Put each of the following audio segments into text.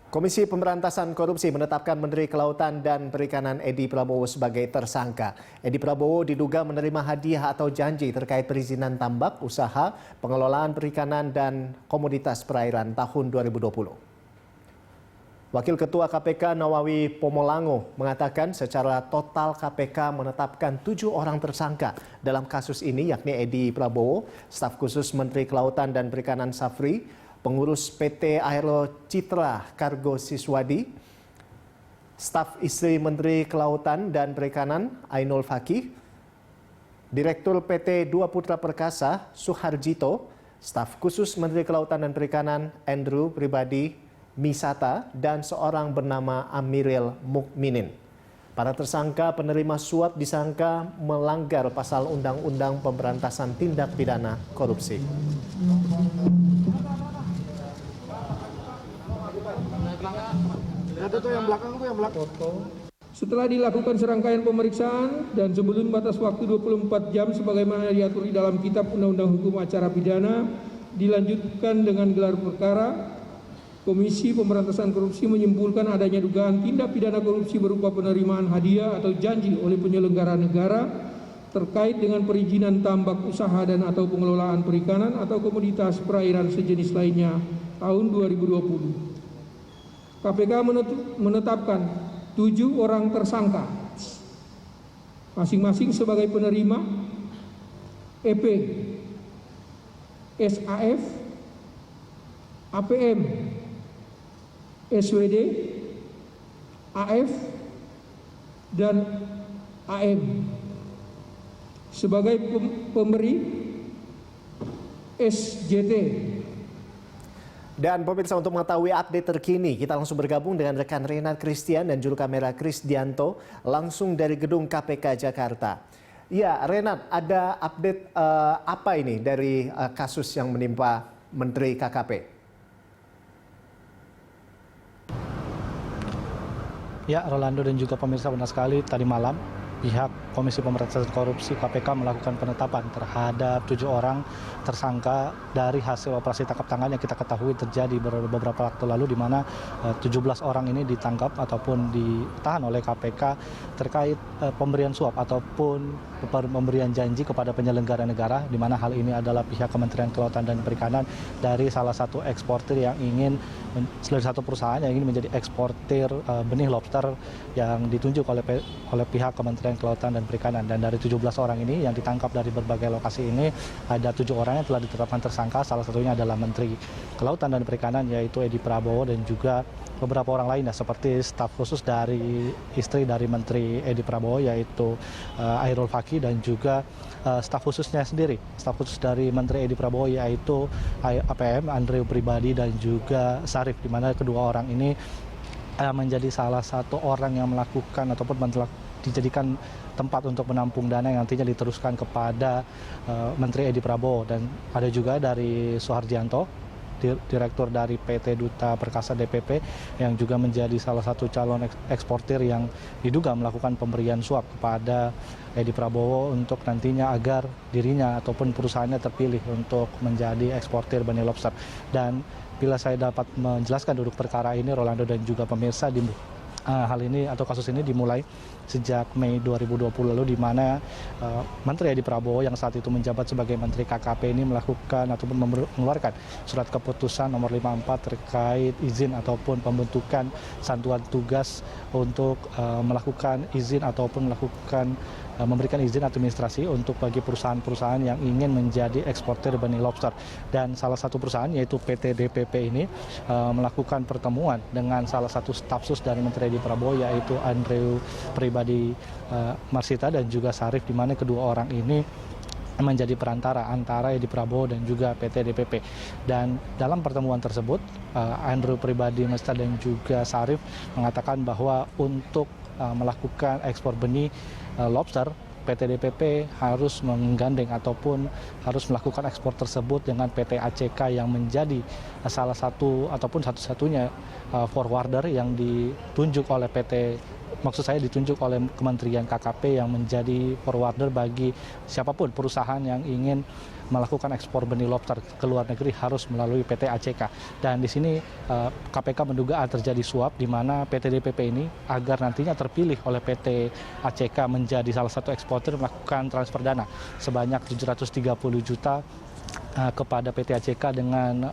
Komisi Pemberantasan Korupsi menetapkan Menteri Kelautan dan Perikanan Edi Prabowo sebagai tersangka. Edi Prabowo diduga menerima hadiah atau janji terkait perizinan tambak, usaha, pengelolaan perikanan dan komoditas perairan tahun 2020. Wakil Ketua KPK Nawawi Pomolango mengatakan secara total KPK menetapkan 7 orang tersangka dalam kasus ini, yakni Edi Prabowo, staf khusus Menteri Kelautan dan Perikanan Safri, pengurus PT Aero Citra Kargo Siswadi, staf istri Menteri Kelautan dan Perikanan Ainul Fakih, Direktur PT Dua Putra Perkasa Suharjito, staf khusus Menteri Kelautan dan Perikanan Andrew Pribadi Misata, dan seorang bernama Amiril Mukminin. Para tersangka penerima suap disangka melanggar pasal Undang-Undang Pemberantasan Tindak Pidana Korupsi. Setelah dilakukan serangkaian pemeriksaan dan sebelum batas waktu 24 jam sebagaimana diatur di dalam Kitab Undang-Undang Hukum Acara Pidana, dilanjutkan dengan gelar perkara. Komisi Pemberantasan Korupsi menyimpulkan adanya dugaan tindak pidana korupsi berupa penerimaan hadiah atau janji oleh penyelenggara negara terkait dengan perizinan tambak usaha dan atau pengelolaan perikanan atau komoditas perairan sejenis lainnya tahun 2020. KPK menetapkan 7 orang tersangka, masing-masing sebagai penerima EP, SAF, APM, SWD, AF, dan AM. Sebagai pemberi SJT. Dan pemirsa, untuk mengetahui update terkini, kita langsung bergabung dengan rekan Renat Christian dan juru kamera Krisdianto langsung dari gedung KPK Jakarta. Ya, Renat, ada update apa ini dari kasus yang menimpa Menteri KKP? Ya, Rolando dan juga pemirsa, benar sekali tadi malam pihak Komisi Pemberantasan Korupsi KPK melakukan penetapan terhadap 7 orang tersangka dari hasil operasi tangkap tangan yang kita ketahui terjadi beberapa waktu lalu, di mana 17 orang ini ditangkap ataupun ditahan oleh KPK terkait pemberian suap ataupun pemberian janji kepada penyelenggara negara, di mana hal ini adalah pihak Kementerian Kelautan dan Perikanan dari salah satu eksportir yang ingin, dari satu perusahaan yang ingin menjadi eksportir benih lobster yang ditunjuk oleh pihak Kementerian Kelautan dan Perikanan. Dan dari 17 orang ini yang ditangkap dari berbagai lokasi ini, ada 7 orang yang telah ditetapkan tersangka, salah satunya adalah Menteri Kelautan dan Perikanan yaitu Edi Prabowo, dan juga beberapa orang lainnya seperti staf khusus dari istri dari Menteri Edi Prabowo yaitu Ainul Fakih, dan juga staf khususnya sendiri, staf khusus dari Menteri Edi Prabowo yaitu APM Andrew Pribadi dan juga Sarif, di mana kedua orang ini menjadi salah satu orang yang melakukan ataupun dijadikan tempat untuk menampung dana yang nantinya diteruskan kepada Menteri Edi Prabowo. Dan ada juga dari Suharjianto, Direktur dari PT Duta Perkasa DPP, yang juga menjadi salah satu calon eksportir yang diduga melakukan pemberian suap kepada Edi Prabowo untuk nantinya agar dirinya ataupun perusahaannya terpilih untuk menjadi eksportir benih lobster. Dan bila saya dapat menjelaskan duduk perkara ini, Rolando dan juga pemirsa, hal ini atau kasus ini dimulai sejak Mei 2020 lalu, di mana Menteri Edi Prabowo yang saat itu menjabat sebagai Menteri KKP ini melakukan ataupun mengeluarkan surat keputusan nomor 54 terkait izin ataupun pembentukan satuan tugas untuk melakukan izin ataupun memberikan izin administrasi untuk bagi perusahaan-perusahaan yang ingin menjadi eksportir benih lobster. Dan salah satu perusahaan yaitu PT DPP ini melakukan pertemuan dengan salah satu staf sus dari Menteri Edi Prabowo yaitu Andrew Pribadi Marsita dan juga Sarif, di mana kedua orang ini menjadi perantara antara Edi Prabowo dan juga PT DPP. Dan dalam pertemuan tersebut Andrew Pribadi Marsita dan juga Sarif mengatakan bahwa untuk melakukan ekspor benih lobster, PT DPP harus menggandeng ataupun harus melakukan ekspor tersebut dengan PT ACK yang menjadi salah satu ataupun satu-satunya forwarder yang ditunjuk oleh ditunjuk oleh Kementerian KKP yang menjadi forwarder bagi siapapun perusahaan yang ingin melakukan ekspor benih lobster ke luar negeri harus melalui PT ACK. Dan di sini KPK menduga terjadi suap di mana PT DPP ini agar nantinya terpilih oleh PT ACK menjadi salah satu eksportir melakukan transfer dana sebanyak 730 juta kepada PT ACK dengan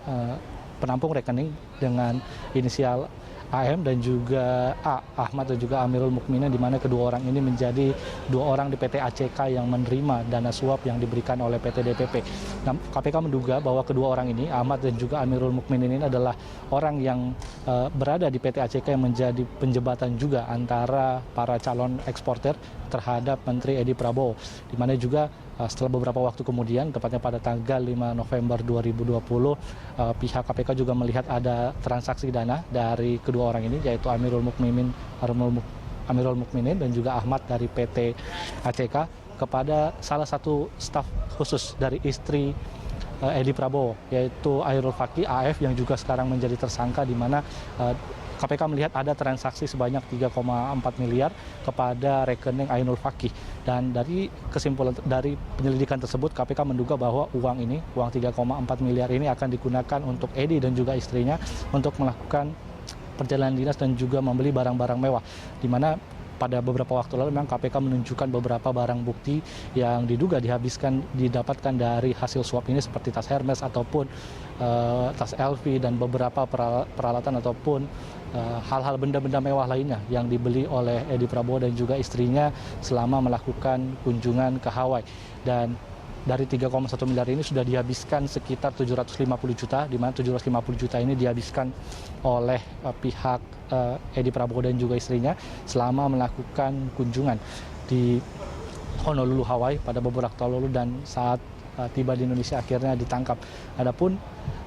penampung rekening dengan inisial AM dan juga Ahmad dan juga Amirul Mukminin, di mana kedua orang ini menjadi dua orang di PT ACK yang menerima dana suap yang diberikan oleh PT DPP. Nah, KPK menduga bahwa kedua orang ini, Ahmad dan juga Amirul Mukminin ini adalah orang yang berada di PT ACK yang menjadi penjembatan juga antara para calon eksportir terhadap Menteri Edi Prabowo, di mana juga setelah beberapa waktu kemudian, tepatnya pada tanggal 5 November 2020, pihak KPK juga melihat ada transaksi dana dari kedua orang ini, yaitu Amirul Mukminin dan juga Ahmad dari PT ACK kepada salah satu staf khusus dari istri Edi Prabowo, yaitu Airul Fakih AF, yang juga sekarang menjadi tersangka, di mana KPK melihat ada transaksi sebanyak 3,4 miliar kepada rekening Ainul Fakih. Dan dari kesimpulan dari penyelidikan tersebut, KPK menduga bahwa uang 3,4 miliar ini akan digunakan untuk Edi dan juga istrinya untuk melakukan perjalanan dinas dan juga membeli barang-barang mewah, di mana pada beberapa waktu lalu memang KPK menunjukkan beberapa barang bukti yang diduga didapatkan dari hasil suap ini, seperti tas Hermes ataupun tas LV dan beberapa peralatan ataupun hal-hal benda-benda mewah lainnya yang dibeli oleh Edi Prabowo dan juga istrinya selama melakukan kunjungan ke Hawaii. Dan dari 3,1 miliar ini sudah dihabiskan sekitar 750 juta, di mana 750 juta ini dihabiskan oleh pihak Edi Prabowo dan juga istrinya selama melakukan kunjungan di Honolulu, Hawaii pada beberapa tahun lalu, dan saat tiba di Indonesia akhirnya ditangkap. Adapun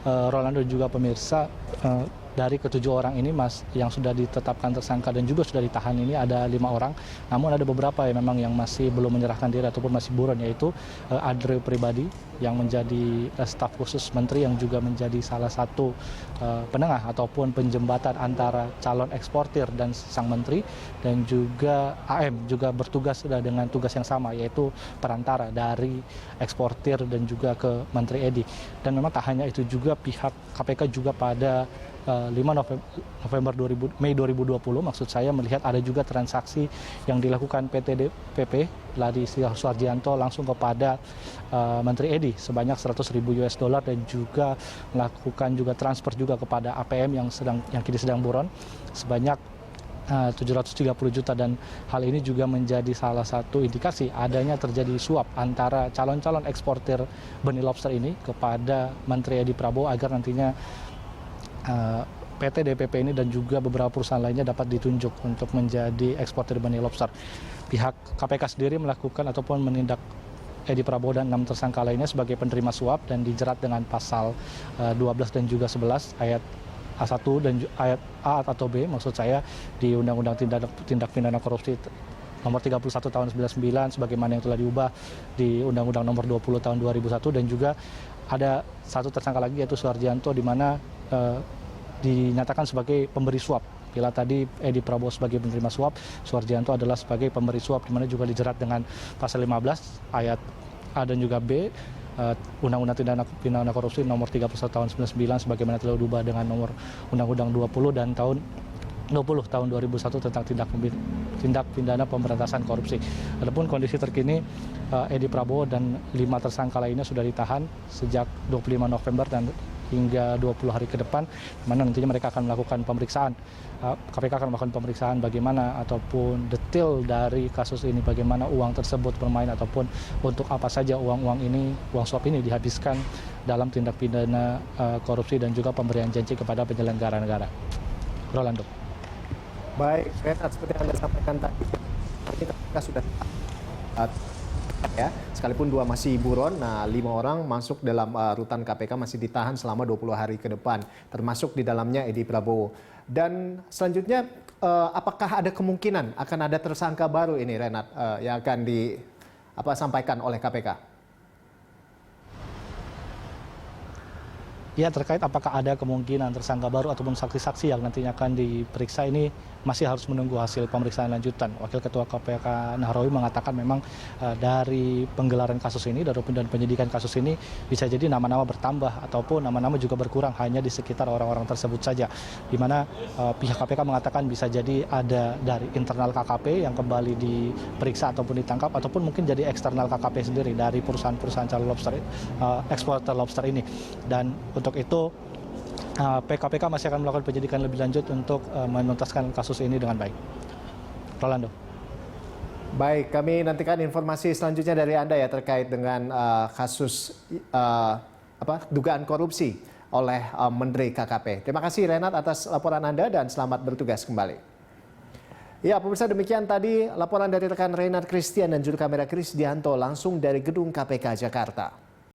Rolando juga pemirsa, dari ketujuh orang ini yang sudah ditetapkan tersangka dan juga sudah ditahan ini ada 5 orang, namun ada beberapa yang memang yang masih belum menyerahkan diri ataupun masih buron, yaitu Adreu Pribadi yang menjadi staf khusus menteri yang juga menjadi salah satu penengah ataupun penjembatan antara calon eksportir dan sang menteri, dan juga AM juga bertugas dengan tugas yang sama, yaitu perantara dari eksportir dan juga ke Menteri Edi. Dan memang tak hanya itu juga, pihak KPK juga pada 5 Mei 2020 maksud saya melihat ada juga transaksi yang dilakukan PT DPP Ladi Suhardianto langsung kepada Menteri Edi sebanyak 100.000 US dollar, dan juga melakukan juga transfer juga kepada APM yang kini sedang buron sebanyak 730 juta. Dan hal ini juga menjadi salah satu indikasi adanya terjadi suap antara calon-calon eksportir benih lobster ini kepada Menteri Edi Prabowo agar nantinya PT DPP ini dan juga beberapa perusahaan lainnya dapat ditunjuk untuk menjadi eksportir benih lobster. Pihak KPK sendiri melakukan ataupun menindak Edi Prabowo dan 6 tersangka lainnya sebagai penerima suap dan dijerat dengan pasal 12 dan juga 11 ayat A1 dan ayat A atau B maksud saya di Undang-Undang Tindak Pidana Korupsi nomor 31 tahun 99 sebagaimana yang telah diubah di Undang-Undang nomor 20 tahun 2001, dan juga ada satu tersangka lagi yaitu Suhardianto, di mana dinyatakan sebagai pemberi suap. Bila tadi Edi Prabowo sebagai penerima suap, Suhardianto adalah sebagai pemberi suap, di mana juga dijerat dengan pasal 15 ayat A dan juga B Undang-Undang Tindak Pidana Korupsi nomor 31 tahun 99 sebagaimana telah diubah dengan nomor Undang-Undang 20 dan tahun 20 tahun 2001 tentang tindak pidana pemberantasan korupsi. Adapun kondisi terkini Edi Prabowo dan 5 tersangka lainnya sudah ditahan sejak 25 November dan hingga 20 hari ke depan, mana nantinya mereka akan melakukan pemeriksaan. KPK akan melakukan pemeriksaan bagaimana ataupun detail dari kasus ini, bagaimana uang tersebut bermain ataupun untuk apa saja uang suap ini dihabiskan dalam tindak pidana korupsi dan juga pemberian janji kepada penyelenggara negara. Rolando. Baik, Renat, seperti yang Anda sampaikan tadi, ini KPK sudah ya, sekalipun 2 masih buron, nah 5 orang masuk dalam rutan KPK masih ditahan selama 20 hari ke depan, termasuk di dalamnya Edi Prabowo. Dan selanjutnya, apakah ada kemungkinan akan ada tersangka baru ini, Renat, yang akan disampaikan oleh KPK? Ya, terkait apakah ada kemungkinan tersangka baru ataupun saksi-saksi yang nantinya akan diperiksa ini masih harus menunggu hasil pemeriksaan lanjutan. Wakil Ketua KPK Nahrawi mengatakan memang dari penggelaran kasus ini dan penyidikan kasus ini bisa jadi nama-nama bertambah ataupun nama-nama juga berkurang hanya di sekitar orang-orang tersebut saja. Di mana pihak KPK mengatakan bisa jadi ada dari internal KKP yang kembali diperiksa ataupun ditangkap ataupun mungkin jadi eksternal KKP sendiri dari perusahaan-perusahaan calon lobster, eksporter lobster ini. Dan untuk itu KPK masih akan melakukan penyidikan lebih lanjut untuk menuntaskan kasus ini dengan baik. Rolando. Baik, kami nantikan informasi selanjutnya dari Anda ya terkait dengan kasus dugaan korupsi oleh Menteri KKP. Terima kasih Renat atas laporan Anda dan selamat bertugas kembali. Ya, pemirsa, demikian tadi laporan dari rekan Renat Christian dan juru kamera Krisdianto langsung dari gedung KPK Jakarta.